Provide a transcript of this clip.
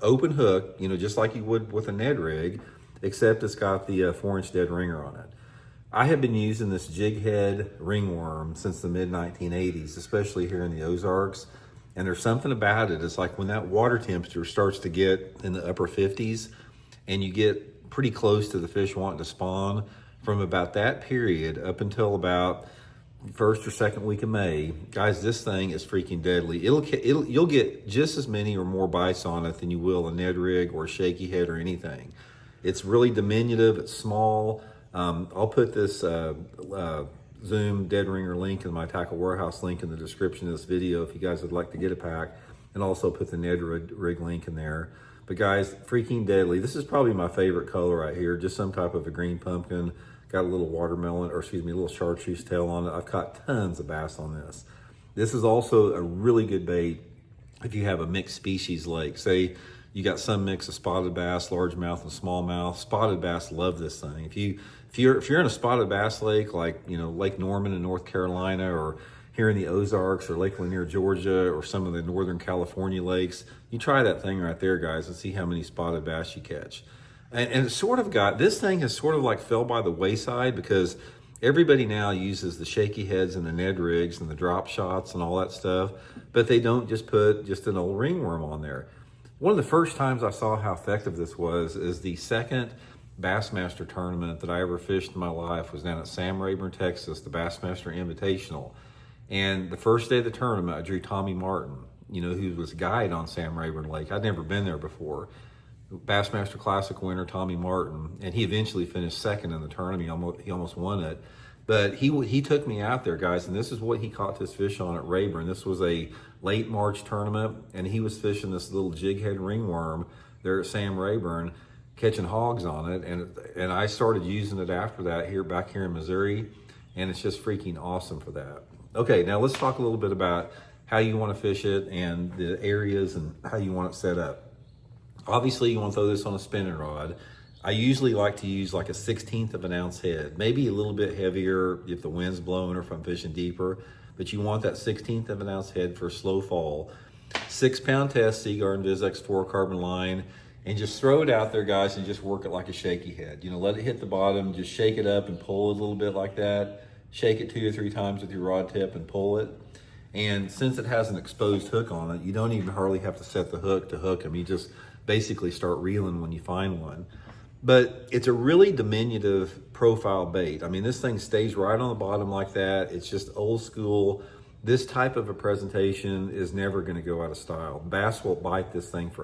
open hook, you know, just like you would with a Ned rig, except it's got the 4-inch dead ringer on it. I have been using this jig head ringworm since the mid 1980s, especially here in the Ozarks. And there's something about it. It's like when that water temperature starts to get in the upper 50s and you get pretty close to the fish wanting to spawn, from about that period up until about first or second week of May, guys, this thing is freaking deadly. You'll get just as many or more bites on it than you will a Ned rig or a shaky head or anything. It's really diminutive. It's small. I'll put this Zoom dead ringer link and my Tackle Warehouse link in the description of this video if you guys would like to get a pack, and also put the Ned rig link in there. But guys, freaking deadly. This is probably my favorite color right here, just some type of a green pumpkin. Got a little watermelon, or excuse me, a little chartreuse tail on it. I've caught tons of bass on this. This is also a really good bait if you have a mixed species lake. Say you got some mix of spotted bass, largemouth, and smallmouth. Spotted bass love this thing. If you're in a spotted bass lake, like, you know, Lake Norman in North Carolina, or here in the Ozarks, or Lake Lanier, Georgia, or some of the Northern California lakes, you try that thing right there, guys, and see how many spotted bass you catch. And it's sort of got, this thing has sort of like fell by the wayside because everybody now uses the shaky heads and the Ned rigs and the drop shots and all that stuff, but they don't just put just an old ringworm on there. One of the first times I saw how effective this was is the second Bassmaster tournament that I ever fished in my life was down at Sam Rayburn, Texas, the Bassmaster Invitational. And the first day of the tournament, I drew Tommy Martin, you know, who was a guide on Sam Rayburn Lake. I'd never been there before. Bassmaster Classic winner Tommy Martin, and he eventually finished second in the tournament. He almost won it, but he took me out there, guys, and this is what he caught this fish on at Rayburn. This was a late March tournament, and he was fishing this little jig head ringworm there at Sam Rayburn, catching hogs on it, and I started using it after that back here in Missouri, and it's just freaking awesome for that. Okay, now let's talk a little bit about how you want to fish it and the areas and how you want it set up. Obviously, you want to throw this on a spinning rod. I usually like to use like a 1/16 of an ounce head, maybe a little bit heavier if the wind's blowing or if I'm fishing deeper, but you want that 1/16 of an ounce head for a slow fall. 6-pound test, Seaguar InvizX fluorocarbon line, and just throw it out there, guys, and just work it like a shaky head. You know, let it hit the bottom, just shake it up and pull it a little bit like that. Shake it 2 or 3 times with your rod tip and pull it. And since it has an exposed hook on it, you don't even hardly have to set the hook to hook them. You just basically start reeling when you find one. But it's a really diminutive profile bait. I mean, this thing stays right on the bottom like that. It's just old school. This type of a presentation is never going to go out of style. Bass will bite this thing for